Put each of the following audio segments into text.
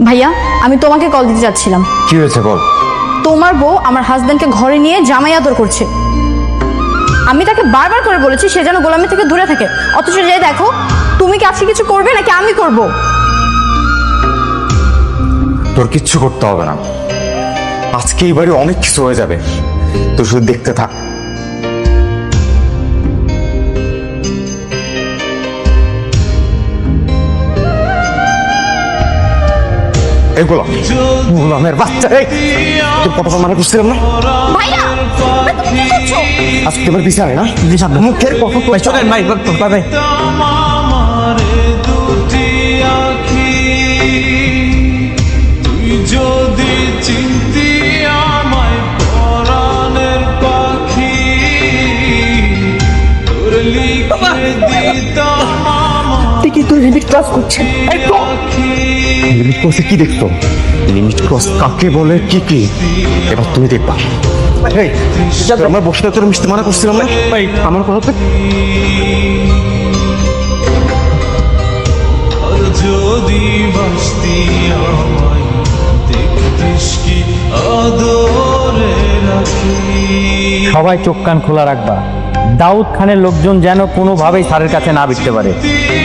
ভাইয়া, আমি তোমাকে কল দিতে যাচ্ছিলাম। কি হয়েছে বল। তোমার বউ আমার হাজবেন্ডকে ঘরে নিয়ে জামাই আদর করছে। আমি তাকে বারবার করে বলেছি সে যেন গোলামি থেকে দূরে থাকে, অথচ যাই দেখো। তুমি কি আজকে কিছু করবে নাকি আমি করব? তোর কিচ্ছু করতে হবে না, আজকে এই বাড়ি অনেক কিছু হয়ে যাবে, তুই শুধু দেখতে থাক। গোলামের বাচ্চা, তোর কত মানা করছিলাম না? ভাইয়া, তুমি কি করছো? আজকে এবার বিচারে না মুখের কথা চলেন ভাই ভাই। যদি চিনতি আমায় পরাণের পাখি, তোর লিখে দিতাম কি তুই লিমিট ক্রস করছিস? লিমিট ক্রসে কি দেখতো? লিমিট ক্রস কাকে বলে, কি কি এবার তুমি দেখবা। আমরা বসে তোর মিশতে মানা করছিলাম না ভাই, আমার কথা যদি বাসতি আমায় দেখতিস কি আদরে রাখি। সবাই চোখ কান খোলা রাখবা, দাউদ খানের লোকজন যেন কোনোভাবেই স্যারের কাছে না বিটতে পারে।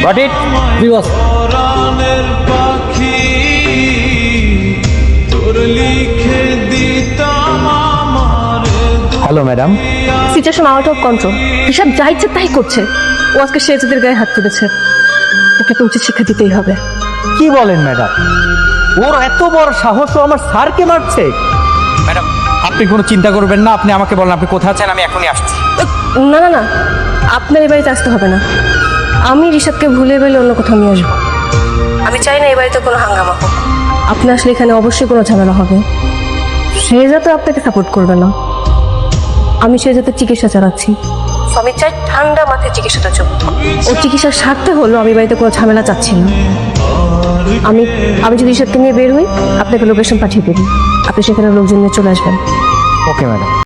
Got it? পরাণের পাখি, তোর লিখে দিতাম আমার। Hello madam. Situation out of control. হিসাব যা ইচ্ছে তাই করছে। ও আজকে শেহজাদের গায়ে হাত তুলেছে, ওকে তো উচিত শিক্ষা দিতেই হবে। কি বলেন ম্যাডাম? ওর এত বড় সাহস, ও আমার স্যারকে মারছে। ম্যাডাম আপনি কোনো চিন্তা করবেন না, আপনি আমাকে বলেন আপনি কোথায় আছেন, আমি এখনই আসছি। না না না, আপনার এই বাড়িতে আসতে হবে না। আমি রিশাদকে ভুলে গেলে অন্য কোথাও নিয়ে আসবো। আমি চাই না এই বাড়িতে কোনো হাঙ্গামা হোক। আপনি আসলে এখানে অবশ্যই কোনো ঝামেলা হবে। শেহজাদ আপনাকে সাপোর্ট করবে না। আমি শেহজাদের চিকিৎসা চালাচ্ছি, আমি চাই ঠান্ডা মাথায় চিকিৎসাটা চলুক। ও চিকিৎসার স্বার্থে হলো আমি বাড়িতে কোনো ঝামেলা চাচ্ছি না। আমি যদি রিশাদকে নিয়ে বের হই, আপনাকে লোকেশন পাঠিয়ে দেব, আপনি সেখানে লোকজন নিয়ে চলে আসবেন। Okay madam.